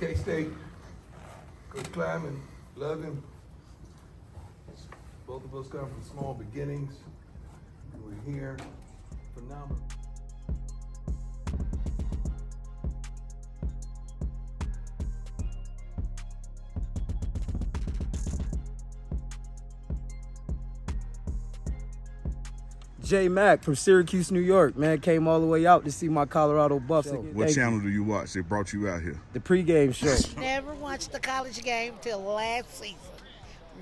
K-State, Coach Kleiman, love him. Both of us come from small beginnings. We're here, phenomenal. J Mac from Syracuse, New York, man, came all the way out to see my Colorado Buffs. What channel do you watch? They brought you out here. The pregame show. Never watched the college game till last season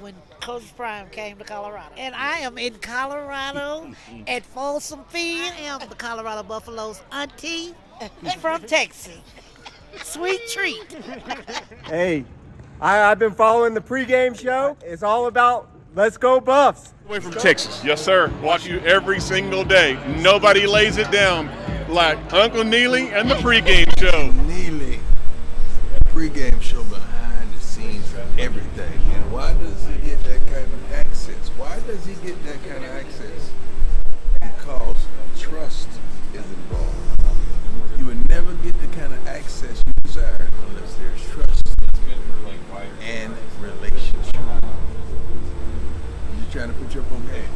when Coach Prime came to Colorado. And I am in Colorado at Folsom Field. I am the Colorado Buffaloes auntie from Texas. Sweet treat. Hey, I've been following the pregame show. It's all about let's go Buffs. Away from Texas, yes sir. Watch you every single day. Nobody lays it down like Uncle Neely and the pregame show. Neely, pregame show behind the scenes of everything. And why does he get that kind of access? Why does he get that kind of access? Because trust is involved. You would never get the kind of access you desire unless there's trust and relationship. You're trying to put your own game.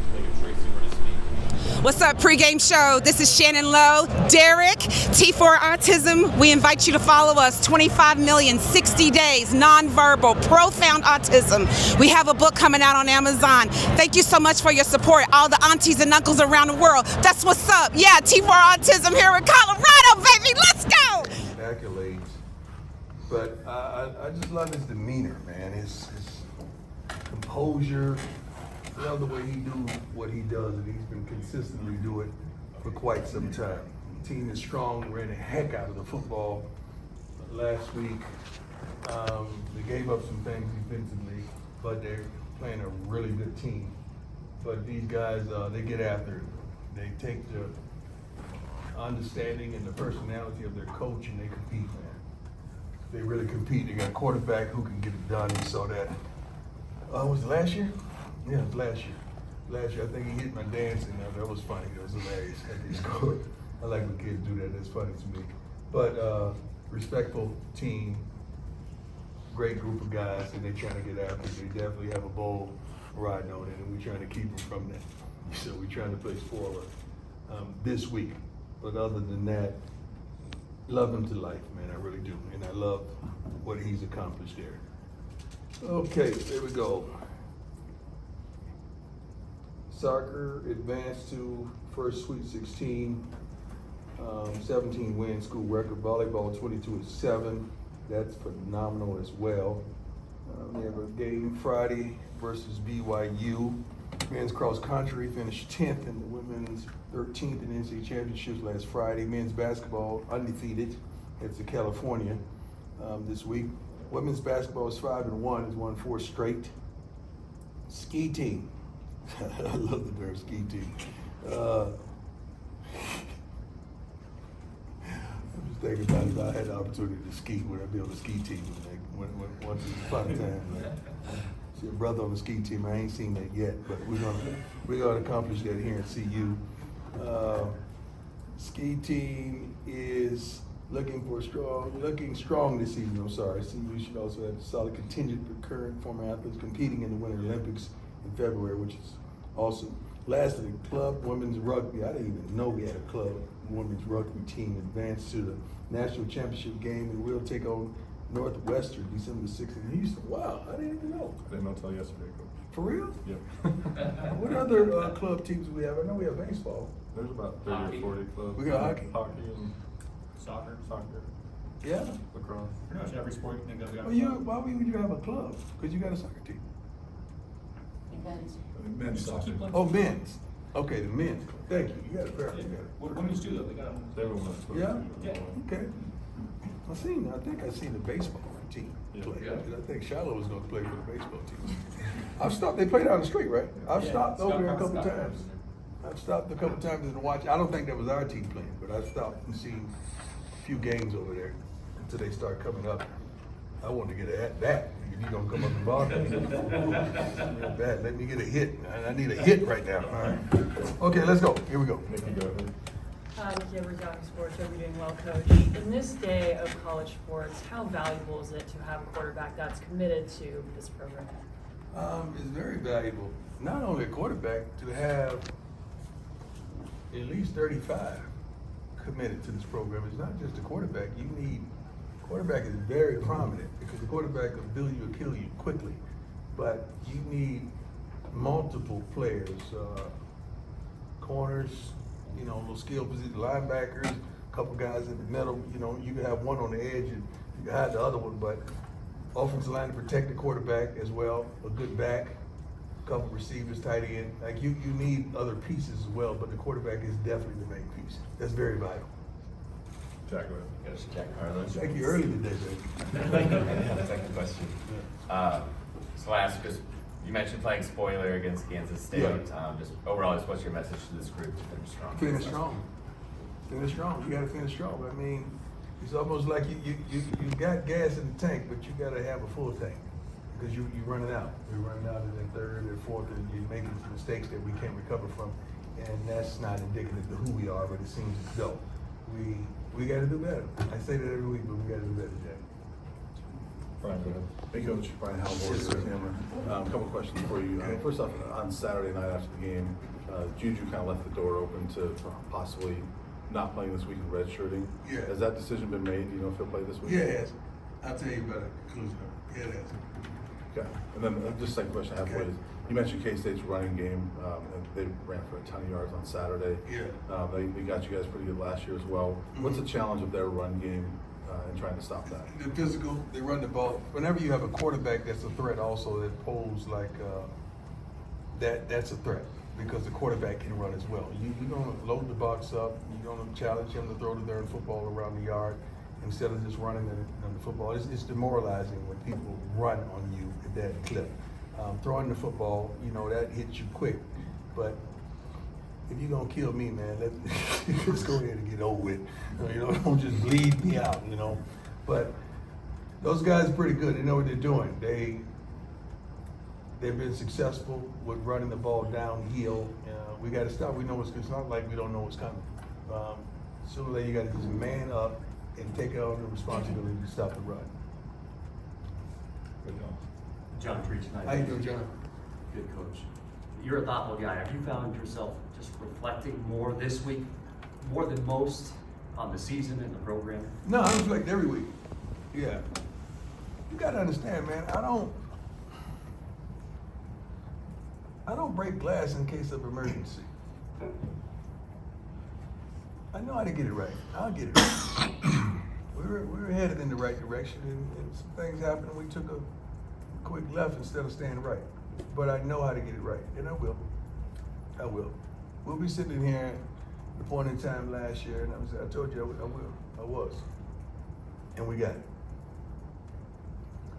What's up, pregame show? This is Shannon Lowe. Derek, T4 Autism. We invite you to follow us. 25 million, 60 days, nonverbal, profound autism. We have a book coming out on Amazon. Thank you so much for your support. All the aunties and uncles around the world. That's what's up. Yeah, T4 Autism here in Colorado, baby. Let's go. Accolades, but I just love his demeanor, man. His composure. I love the way he do what he does, and he's been consistently doing it for quite some time. The team is strong, ran the heck out of the football last week. They gave up some things defensively, but they're playing a really good team. But these guys, they get after it. They take the understanding and the personality of their coach, and they compete, man. They really compete. They got a quarterback who can get it done. You saw that. Was it last year? Yeah, it was last year. Last year, I think he hit my dancing. That was funny. It was hilarious. He scored. I like when kids do that. That's funny to me. But respectful team, great group of guys, and they're trying to get after it. They definitely have a bowl riding on it, and we're trying to keep them from that. So we're trying to place forward this week. But other than that, love him to life, man. I really do. And I love what he's accomplished there. Okay, there we go. Soccer advanced to first Sweet 16, 17 win school record. Volleyball 22-7. That's phenomenal as well. We have a game Friday versus BYU. Men's cross country finished 10th and the women's 13th in NCAA championships last Friday. Men's basketball undefeated. It's in California this week. Women's basketball is 5-1. Has won 4 straight. Ski team. I love the darn ski team. I'm just thinking about if I had the opportunity to ski, would I be on the ski team once upon a time? See a brother on the ski team. I ain't seen that yet, but we're gonna accomplish that here at CU. Ski team is looking strong this season. I'm sorry. CU should also have a solid contingent of current former athletes competing in the Winter Olympics in February, which is awesome. Lastly, club women's rugby. I didn't even know we had a club women's rugby team advanced to the national championship game, and we'll take on Northwestern December 6th in Houston. Wow, I didn't even know. I didn't know until yesterday, Coach. For real? Yep. What other club teams do we have? I know we have baseball. There's about 30 or 40 clubs. We got hockey. Hockey and soccer. Yeah. Lacrosse. Pretty much every sport. Why would you have a club? Because you got a soccer team. Men's soccer. Oh, men's. Okay, the men's club. Thank you. You got it. Fair. You got it. Women's too, though. They got them. Yeah? Okay. I think I seen the baseball team play. Yeah. I think Shiloh was going to play for the baseball team. I've stopped. They play down the street, right? I've stopped over there a couple times. I've stopped a couple times to watch. I don't think that was our team playing, but I stopped and seen a few games over there until they start coming up. I want to get at that. If you're gonna come up and bother me, bad. Let me get a hit. I need a hit right now. All right. Okay, let's go. Here we go. Nikki Edwards, Yahoo Sports. Hope you're doing well, Coach. In this day of college sports, how valuable is it to have a quarterback that's committed to this program? It's very valuable. Not only a quarterback, to have at least 35 committed to this program. It's not just a quarterback. Quarterback is very prominent because the quarterback will build you or kill you quickly. But you need multiple players, corners, little skill position, linebackers, a couple guys in the middle. You can have one on the edge and you can hide the other one, but offensive line to protect the quarterback as well, a good back, a couple receivers, tight end. Like you need other pieces as well, but the quarterback is definitely the main piece. That's very vital. Jack, go ahead. Coach Jack Carlos. Thank you early today, baby. Second question. So I asked, because you mentioned playing spoiler against Kansas State. Yeah. Just overall, what's your message to this group to finish strong? Finish strong. Finish strong. You got to finish strong. I mean, it's almost like you got gas in the tank, but you got to have a full tank because you're running out. You're running out in the third or fourth, and you're making some mistakes that we can't recover from, and that's not indicative of who we are. But it seems as though we got to do better. I say that every week, but we got to do better, Jack. Brian, go ahead. Hey, Coach. Brian Howard, Hammer. A couple questions for you. First off, on Saturday night after the game, Juju kind of left the door open to possibly not playing this week and redshirting. Yeah. Has that decision been made? Do you know if he'll play this week? Yeah, it has. I'll tell you about the conclusion. Yeah, it has. Okay. And then just second question I have for you is, you mentioned K-State's running game, and they ran for a ton of yards on Saturday. Yeah. They got you guys pretty good last year as well. Mm-hmm. What's the challenge of their run game and trying to stop that? They're physical. They run the ball. Whenever you have a quarterback that's a threat, also that poses like that's a threat because the quarterback can run as well. You're gonna load the box up. You're gonna challenge him to throw the darn football around the yard instead of just running the football. It's demoralizing when people run on you at that clip. Throwing the football, that hits you quick, but if you're gonna kill me, man, let's go ahead and get over with. Don't just bleed me out, But those guys are pretty good. They know what they're doing. They've been successful with running the ball downhill. We got to stop. We know it's not like we don't know what's coming. Sooner or later, you got to just man up and take on the responsibility to stop the run. Good job. John Tree tonight. How you doing, John? Good, Coach. You're a thoughtful guy. Have you found yourself just reflecting more this week, more than most, on the season and the program? No, I reflect every week. Yeah. You got to understand, man, I don't break glass in case of emergency. I know how to get it right. I'll get it right. we were headed in the right direction, and some things happened, and we took a quick left instead of staying right. But I know how to get it right, and I will. I will. We'll be sitting in here at the point in time last year, and I told you I will. I was. And we got it.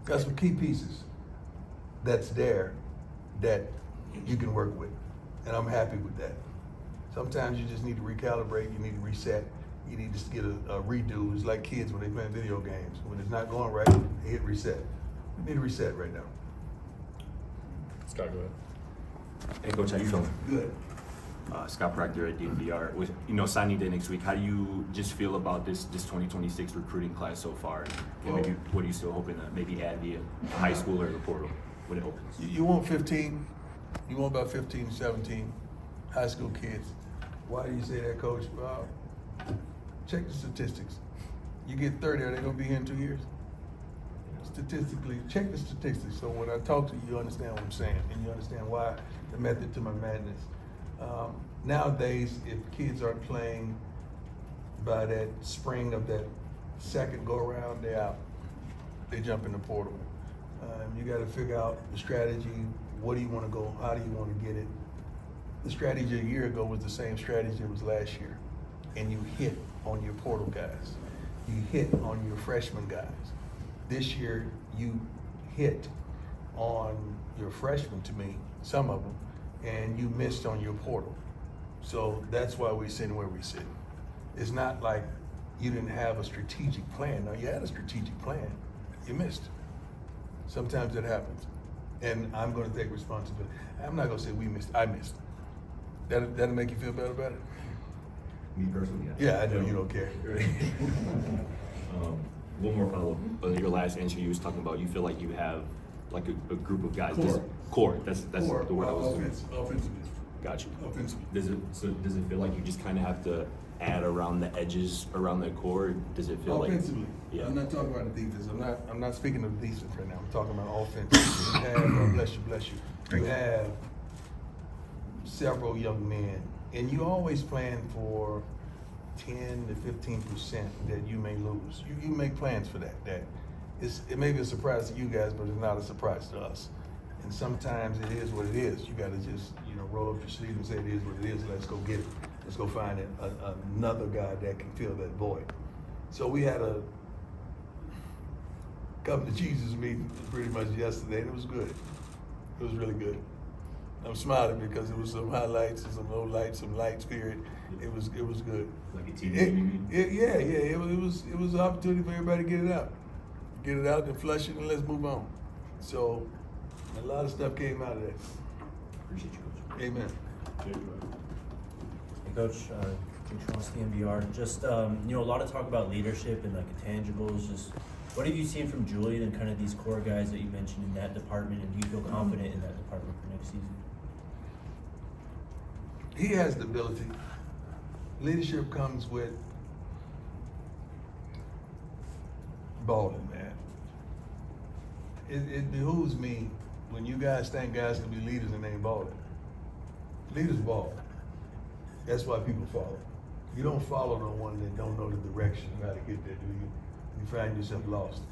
Got some key pieces that's there that you can work with, and I'm happy with that. Sometimes you just need to recalibrate, you need to reset, you need to get a redo. It's like kids when they play video games. When it's not going right, they hit reset. We need to reset right now. Scott, go ahead. Hey, Coach, how you feeling? Good. Scott Proctor at DNVR. With signing day next week, how do you just feel about this 2026 recruiting class so far? And maybe what are you still hoping to maybe add via high school or the portal when it opens? You want 15? You want about 15, 17 high school kids. Why do you say that, Coach? Well, check the statistics. You get 30, are they going to be here in 2 years? Statistically, check the statistics. So when I talk to you, you understand what I'm saying, and you understand why the method to my madness. Nowadays, if kids aren't playing by that spring of that second go around, they're out. They jump in the portal. You got to figure out the strategy. What do you want to go? How do you want to get it? The strategy a year ago was the same strategy it was last year, and you hit on your portal guys. You hit on your freshman guys. This year, you hit on your freshmen, to me, some of them, and you missed on your portal. So that's why we're sitting where we're sitting. It's not like you didn't have a strategic plan. No, you had a strategic plan. You missed. Sometimes it happens. And I'm going to take responsibility. I'm not going to say we missed. I missed. That'll make you feel better about it? Me personally, Yeah, I know you don't care. One more follow-up. In your last answer, you was talking about you feel like you have like a group of guys. Core. That's Core. the word I was looking. Offensively. Got you. Offensively. Does it feel like you just kind of have to add around the edges around that core? Or does it feel Offensively. Yeah. I'm not talking about the defense. I'm not speaking of defense right now. I'm talking about offense. You have, bless you. You have several young men, and you always plan for 10 to 15% that you may lose. You make plans for that. It may be a surprise to you guys, but it's not a surprise to us. And sometimes it is what it is. You got to just roll up your sleeve and say it is what it is. Let's go get it. Let's go find another guy that can fill that void. So we had a come to Jesus meeting pretty much yesterday, and it was good. It was really good. I'm smiling because it was some highlights and some lowlights, some light spirit. It was good. Like a team meeting? Yeah. It was an opportunity for everybody to get it out and flush it, and let's move on. So a lot of stuff came out of that. Appreciate you, Coach. Amen. Jake, go ahead. Hey, Coach, Jake Schwanski, MBR. Just a lot of talk about leadership and like intangibles. Just what have you seen from Julian and kind of these core guys that you mentioned in that department, and do you feel confident in that department for next season? He has the ability. Leadership comes with balling, man. It behooves me when you guys think guys can be leaders and they ain't balling. Leaders ball. That's why people follow. You don't follow no one that don't know the direction of how to get there, do you? You find yourself lost.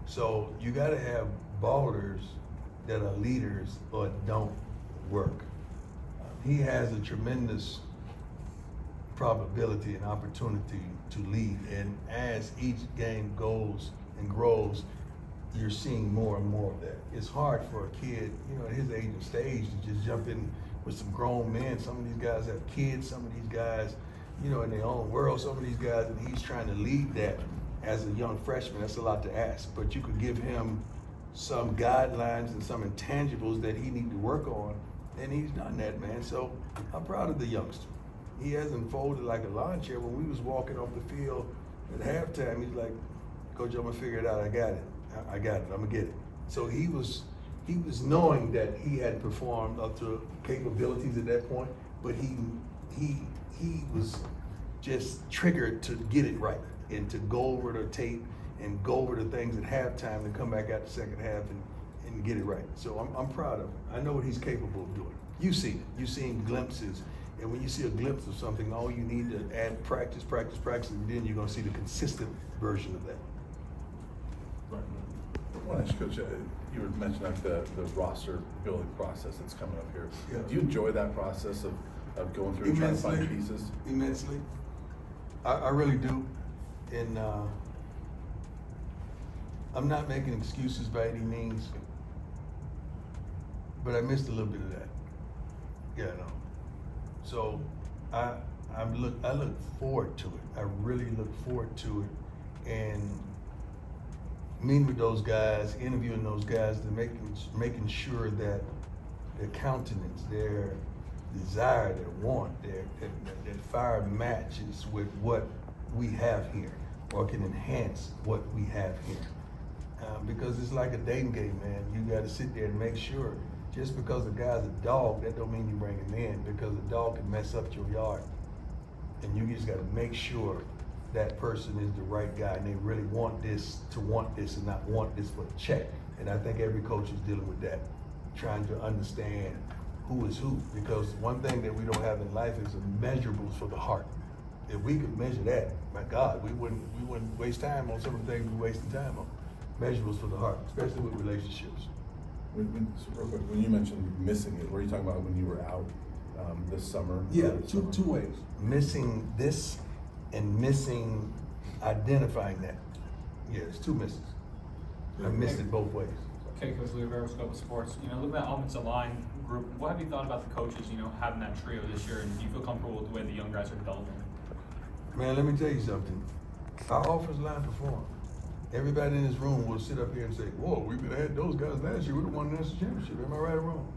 So you gotta have ballers that are leaders or don't work. He has a tremendous probability and opportunity to lead, and as each game goes and grows, you're seeing more and more of that. It's hard for a kid, at his age and stage to just jump in with some grown men. Some of these guys have kids, some of these guys, in their own world, some of these guys, and he's trying to lead that as a young freshman. That's a lot to ask, but you could give him some guidelines and some intangibles that he need to work on, and he's done that, man. So I'm proud of the youngster. He hasn't folded like a lawn chair. When we was walking off the field at halftime, he's like, Coach, I'm gonna figure it out. I got it. I'm gonna get it. So he was knowing that he had performed up to capabilities at that point, but he was just triggered to get it right and to go over the tape and go over the things at halftime and come back out the second half and get it right. So I'm proud of him. I know what he's capable of doing. You've seen it. You've seen glimpses. And when you see a glimpse of something, all you need to add practice, and then you're gonna see the consistent version of that. I want to ask you, Coach, you were mentioning the roster building process that's coming up here. Yeah. Do you enjoy that process of going through and trying to find pieces? Immensely. I really do. And I'm not making excuses by any means, but I missed a little bit of that. Yeah, I know. So I look forward to it. I really look forward to it, and meeting with those guys, interviewing those guys, and making sure that their countenance, their desire, their want, their fire matches with what we have here, or can enhance what we have here. Because it's like a dating game, man. You got to sit there and make sure. Just because a guy's a dog, that don't mean you bring him in, because a dog can mess up your yard. And you just got to make sure that person is the right guy, and they really want this and not want this for a check. And I think every coach is dealing with that, trying to understand who is who. Because one thing that we don't have in life is measurables for the heart. If we could measure that, my God, we wouldn't waste time on some of the things we're wasting time on. Measurables for the heart, especially with relationships. Real quick, when you mentioned missing it, were you talking about when you were out this summer? Yeah, two ways. Missing this and missing identifying that. Yeah, it's two misses. I missed it both ways. Okay, Coach Lee Rivera, Scope of Sports. Looking at that offensive line group, what have you thought about the coaches, having that trio this year, and do you feel comfortable with the way the young guys are developing? Man, let me tell you something. Our offensive line performed. Everybody in this room will sit up here and say, whoa, we could have had those guys last year. We would have won the national championship. Am I right or wrong?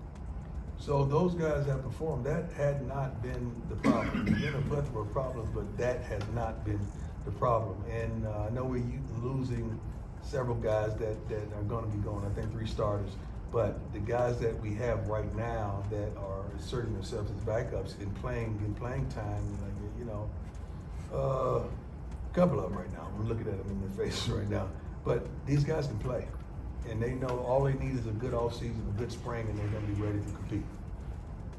So those guys have performed. That had not been the problem. There's been a plethora of problems, but that has not been the problem. And I know we're losing several guys that are going to be going. I think 3 starters. But the guys that we have right now that are asserting themselves as backups in playing time, like, you know, a couple of them right now. I'm looking at them in their faces right now. But these guys can play. And they know all they need is a good offseason, a good spring, and they're going to be ready to compete.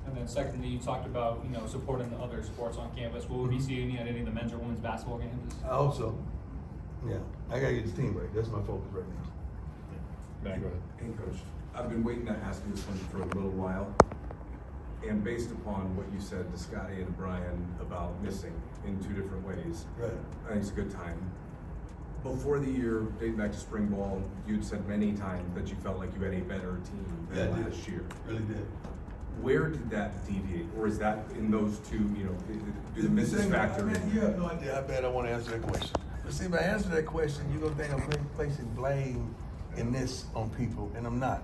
And then secondly, you talked about, you know, supporting the other sports on campus. Will we be seeing you at any of the men's or women's basketball games? I hope so. Yeah, I got to get this team right. That's my focus right now. Matt, go ahead. Hey, Coach. I've been waiting to ask you this one for a little while. And based upon what you said to Scotty and Brian about missing in 2 different ways, Right. I think it's a good time. Before the year, dating back to spring ball, you'd said many times that you felt like you had a better team than Yeah, I last did. year. Really did. Where did that deviate? Or is that in those 2, you know, do the misses factor in? You have no idea. I bet I want to answer that question. But see, if I answer that question, you're going to think I'm placing blame in this on people, and I'm not.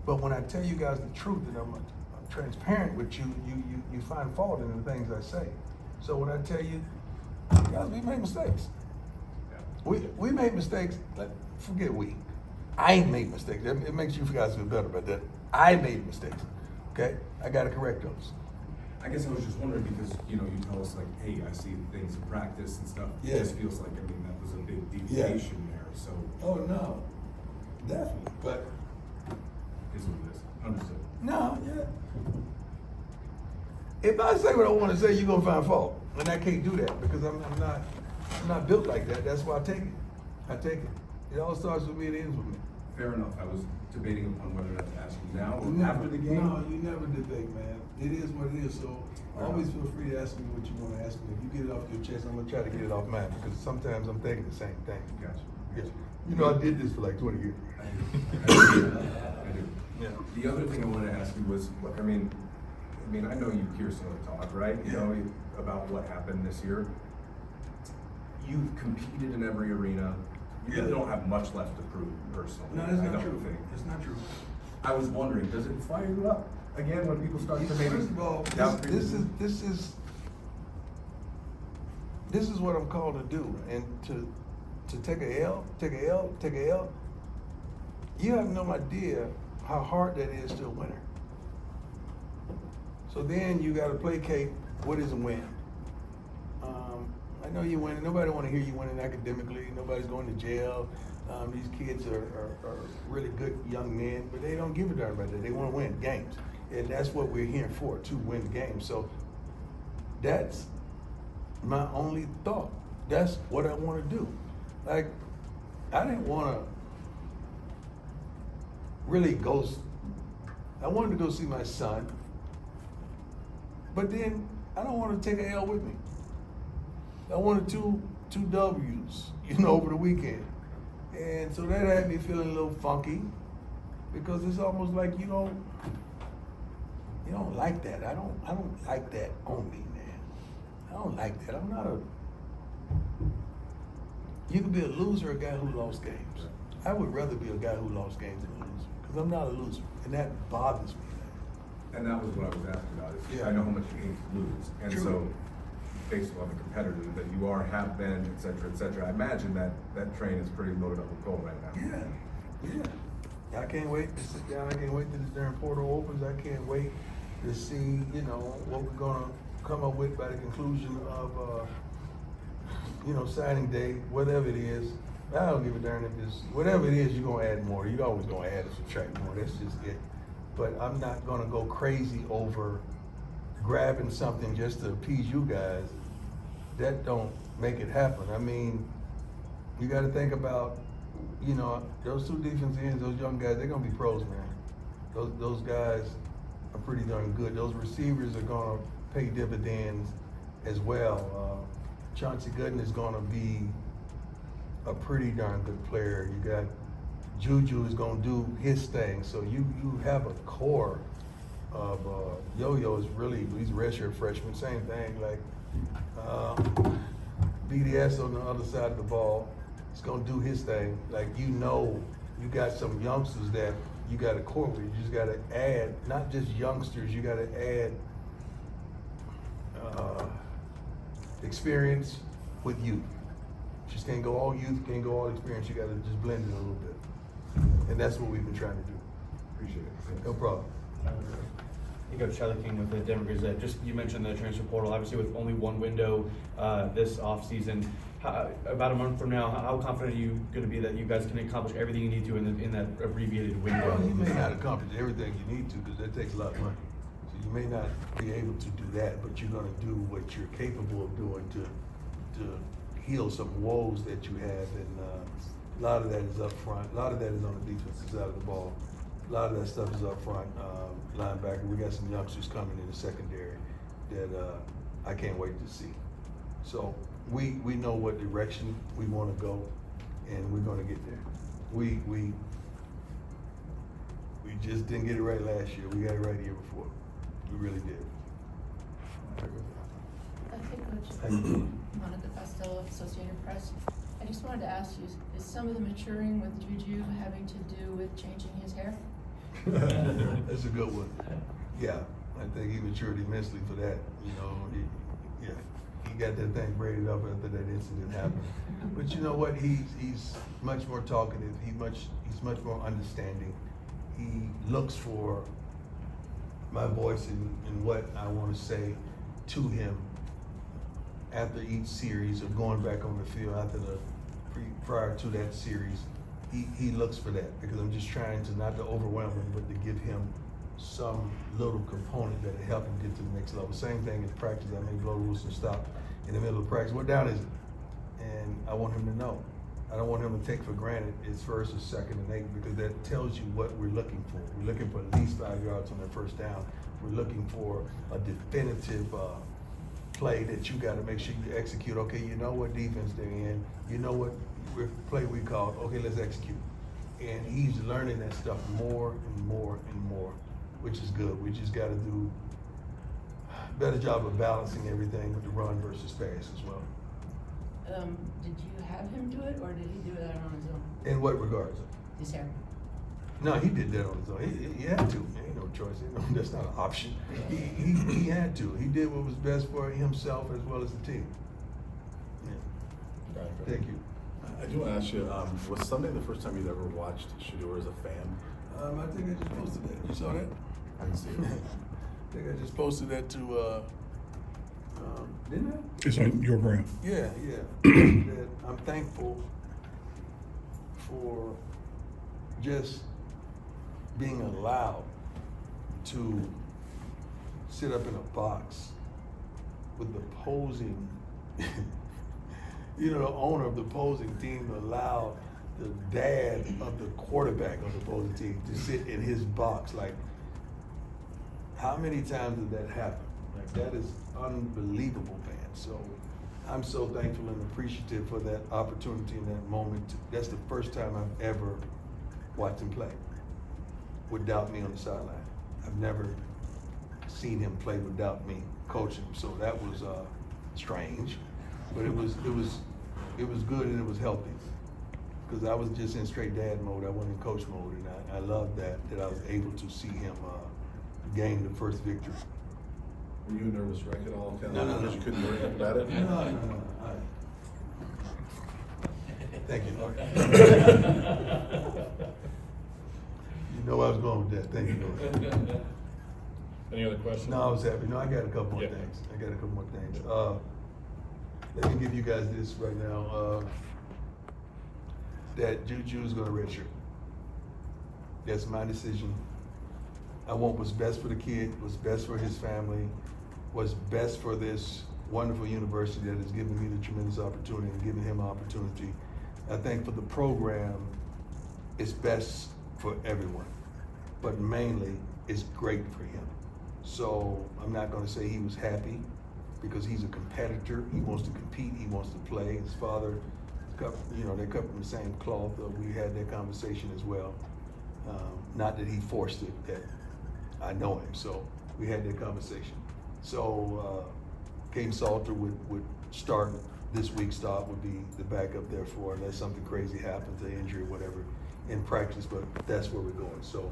But when I tell you guys the truth and I'm transparent with you, you find fault in the things I say. So when I tell you, guys, we made mistakes. We made mistakes. Like, forget we. I made mistakes. It makes you guys feel better about that. I made mistakes. Okay? I got to correct those. I guess I was just wondering because, you know, you tell us like, hey, I see things in practice and stuff. Yeah. This feels like, I mean, that was a big deviation there, so. Oh, no. Definitely. But Is what it is. Understood. no, yeah. If I say what I want to say, you're gonna find fault, and I can't do that because I'm not built like that. That's why I take it. I take it. It all starts with me. It ends with me. Fair enough. I was debating upon whether or not to ask you now or You after the game. No, you never debate, man. It is what it is. So always feel free to ask me what you want to ask me. If you get it off your chest, I'm gonna try to get it off mine because sometimes I'm thinking the same thing. Gotcha. Yeah. You know, I did this for like 20 years. I do. Yeah. The other thing I wanted to ask you was, look, I mean, I know you hear some of the talk, right? You know, about what happened this year. You've competed in every arena. You really don't have much left to prove personally. No, that's I not don't true. think. It's not true. I was wondering, does it fire you up again when people start to maybe? First of all, doubt this is what I'm called to do, and to take a L. You have no idea how hard that is to a winner. So then you got to placate what is a win. I know you winning. Nobody want to hear you winning academically. Nobody's going to jail. These kids are really good young men, but they don't give a darn about that. They want to win games, and that's what we're here for, to win games. So that's my only thought. That's what I want to do. Like, I didn't want to really go. I wanted to go see my son, but then I don't want to take an L with me. I wanted two W's, over the weekend. And so that had me feeling a little funky because it's almost like you don't like that. I don't like that on me, man. I don't like that. I'm not you can be a loser, a guy who lost games. I would rather be a guy who lost games than a loser because I'm not a loser, and that bothers me. And that was what I was asking about. Is Yeah. I know how much games you lose, and True. so based on the competitor that you are, have been, et cetera, I imagine that train is pretty loaded up with coal right now. Yeah. I can't wait to sit down. I can't wait till this darn portal opens. I can't wait to see, what we're gonna come up with by the conclusion of, signing day, whatever it is. I don't give a darn if it's, whatever it is, you're gonna add more. You're always gonna add or subtract more. That's just it. But I'm not gonna go crazy over grabbing something just to appease you guys. That don't make it happen. I mean, you got to think about, those 2 defensive ends, those young guys, they're gonna be pros, man. Those guys are pretty darn good. Those receivers are gonna pay dividends as well. Chauncey Gooden is gonna be a pretty darn good player. You got Juju is gonna do his thing. So you have a core of Yo-Yo is really, he's a redshirt freshman, same thing. Like BDS on the other side of the ball is gonna do his thing. Like you got some youngsters that you got a core with it. You just got to add, not just youngsters, you got to add experience with youth. Just can't go all youth, can't go all experience. You got to just blend it a little bit. And that's what we've been trying to do. Appreciate it. No problem. Hey, Coach Charlie King with the Denver Gazette. Just you mentioned the transfer portal. Obviously, with only one window this offseason, about a month from now, how confident are you going to be that you guys can accomplish everything you need to in that abbreviated window? Well, you may not accomplish everything you need to because that takes a lot of money. So you may not be able to do that, but you're going to do what you're capable of doing to heal some woes that you have. And a lot of that is up front. A lot of that is on the defensive side of the ball. A lot of that stuff is up front. Linebacker, we got some youngsters coming in the secondary that I can't wait to see. So we know what direction we want to go, and we're going to get there. We just didn't get it right last year. We got it right the year before. We really did. Hey, Coach. Monica Costello, Associated Press. I just wanted to ask you, is some of the maturing with Juju having to do with changing his hair? That's a good one. Yeah, I think he matured immensely for that. You know, he got that thing braided up after that incident happened. But you know what? He's much more talkative. He's much more understanding. He looks for my voice and what I want to say to him after each series of going back on the field after prior to that series. He looks for that because I'm just trying to not to overwhelm him, but to give him some little component that will help him get to the next level. Same thing in practice. I may blow loose and stop in the middle of practice. What down is it? And I want him to know. I don't want him to take for granted it's first or second and 8 because that tells you what we're looking for. We're looking for at least 5 yards on that first down. We're looking for a definitive play that you got to make sure you execute. Okay, you know what defense they're in. You know what play we called. Okay, let's execute. And he's learning that stuff more and more and more, which is good. We just got to do a better job of balancing everything with the run versus pass as well. Did you have him do it, or did he do that on his own? In what regards? His hair. No, he did that on his own. He had to. There ain't no choice. That's not an option. He had to. He did what was best for himself as well as the team. Yeah. Thank you. I do want to ask you, was Sunday the first time you'd ever watched Shedeur as a fan? I think I just posted that. You saw that? I didn't see it. I think I just posted that to, didn't I? It's on your brand. Yeah. That I'm thankful for just being allowed to sit up in a box with the opposing, the owner of the opposing team allowed the dad of the quarterback of the opposing team to sit in his box. Like, how many times did that happen? Like, that is unbelievable, man. So I'm so thankful and appreciative for that opportunity in that moment. That's the first time I've ever watched him play without me on the sideline. I've never seen him play without me coaching. So that was strange, but it was good and it was healthy because I was just in straight dad mode. I wasn't in coach mode, and I loved that I was able to see him gain the first victory. Were you a nervous wreck at all? No. Because you couldn't do anything about it? No. Thank you, Lord. You know I was going with that. Thank you, Lord. Any other questions? No, I was happy. No, I got a couple more things. Let me give you guys this right now. That Juju is going to redshirt. That's my decision. I want what's best for the kid, what's best for his family, what's best for this wonderful university that has given me the tremendous opportunity and given him an opportunity. I think for the program, it's best for everyone, but mainly it's great for him. So I'm not going to say he was happy because he's a competitor. He wants to compete. He wants to play. His father, they're cut from the same cloth. We had that conversation as well. Not that he forced it, that I know him. So we had that conversation. So Kane Salter would start this week's start would be the backup there for unless something crazy happens, an injury or whatever. in practice, but that's where we're going. So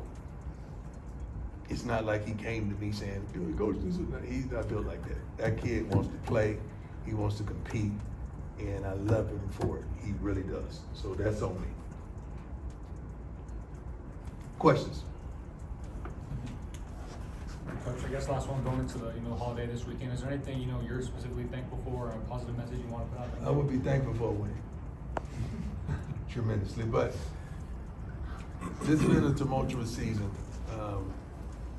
it's not like he came to me saying, "Dude, coach, this is not," he's not built like that. That kid wants to play, he wants to compete, and I love him for it. He really does. So that's on me. Questions? Coach, I guess last one going into the the holiday this weekend. Is there anything you're specifically thankful for, or a positive message you want to put out there? I would be thankful for a win tremendously, but this has been a tumultuous season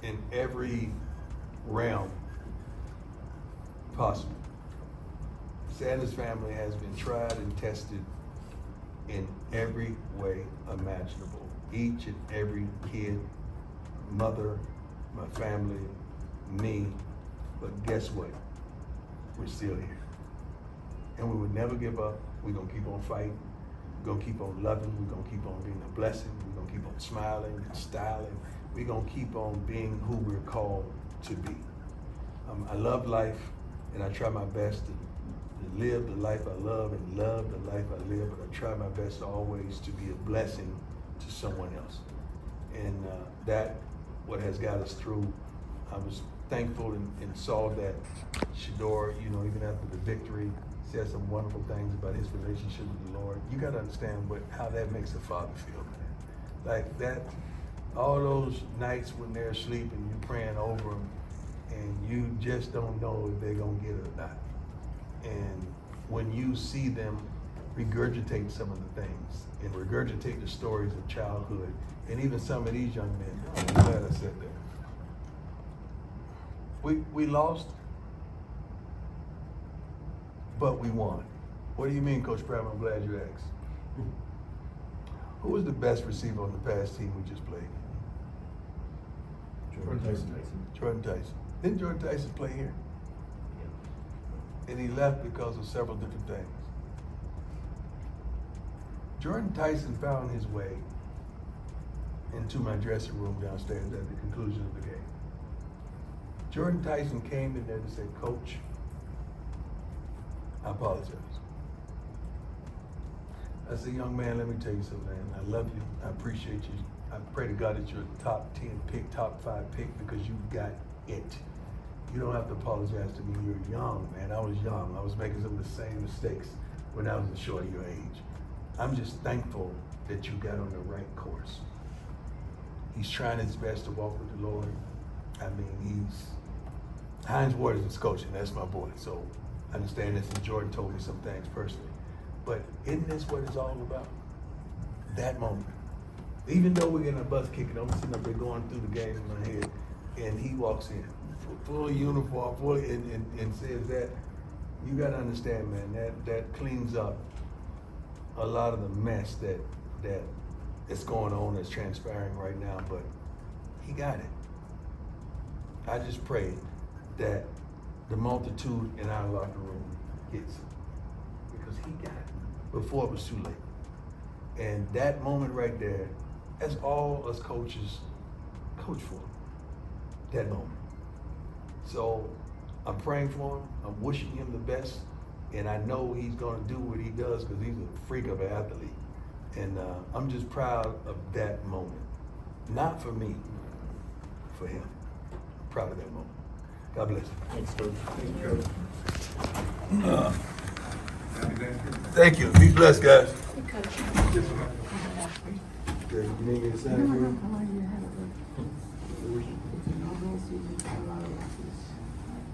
in every realm possible. Sanders family has been tried and tested in every way imaginable. Each and every kid, mother, my family, me, but guess what? We're still here. And we would never give up. We're gonna keep on fighting. We're gonna keep on loving. We're gonna keep on being a blessing. We're gonna keep on smiling and styling. We're gonna keep on being who we're called to be. I love life, and I try my best to live the life I love and love the life I live, but I try my best always to be a blessing to someone else. And that what has got us through. I was thankful and saw that Shador, even after the victory, said some wonderful things about his relationship with the Lord. You got to understand how that makes a father feel, man. Like that, all those nights when they're asleep and you're praying over them, and you just don't know if they're gonna get it or not. And when you see them regurgitate some of the things and regurgitate the stories of childhood, and even some of these young men, I'm glad I said that. We lost, but we won. What do you mean, Coach Pratt? I'm glad you asked. Who was the best receiver on the past team we just played? Jordan Tyson. Jordan Tyson. Didn't Jordan Tyson play here? And he left because of several different things. Jordan Tyson found his way into my dressing room downstairs at the conclusion of the game. Jordan Tyson came in there and said, "Coach, I apologize." I said, "Young man, let me tell you something, man. I love you. I appreciate you. I pray to God that you're a top 10 pick, top 5 pick, because you got it. You don't have to apologize to me. You're young, man. I was young. I was making some of the same mistakes when I was a short of your age. I'm just thankful that you got on the right course." He's trying his best to walk with the Lord. I mean, Hines Ward is his coach, and that's my boy. So I understand this, and Jordan told me some things personally. But isn't this what it's all about? That moment. Even though we're getting a bus kicking, I'm sitting up there going through the game in my head, and he walks in, full uniform, and says that. You gotta understand, man, that cleans up a lot of the mess that is going on, that's transpiring right now, but he got it. I just pray that the multitude in our locker room gets it, because he got it before it was too late. And that moment right there, that's all us coaches coach for, that moment. So I'm praying for him, I'm wishing him the best, and I know he's gonna do what he does because he's a freak of an athlete. And I'm just proud of that moment. Not for me, for him. I'm proud of that moment. God bless you. Thanks, Coach. Thank you. Be blessed, guys. Coach. You need me to sign for you?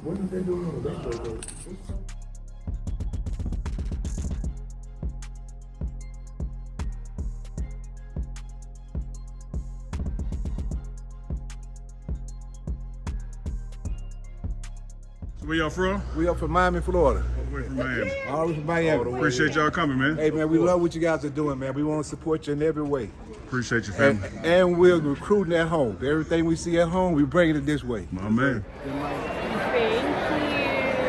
What are they doing on the baseball court? So where y'all from? We up from Miami, Florida. All the way from Miami. All the way from Miami. Appreciate y'all coming, man. Hey, man, we love what you guys are doing, man. We want to support you in every way. Appreciate your family. And we're recruiting at home. Everything we see at home, we bringing it this way. My man.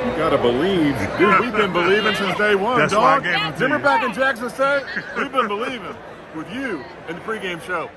You gotta believe. Dude, we've been believing since day one, That's dog. why I gave it to Remember you. back in Jackson State? We've been believing with you in the pregame show.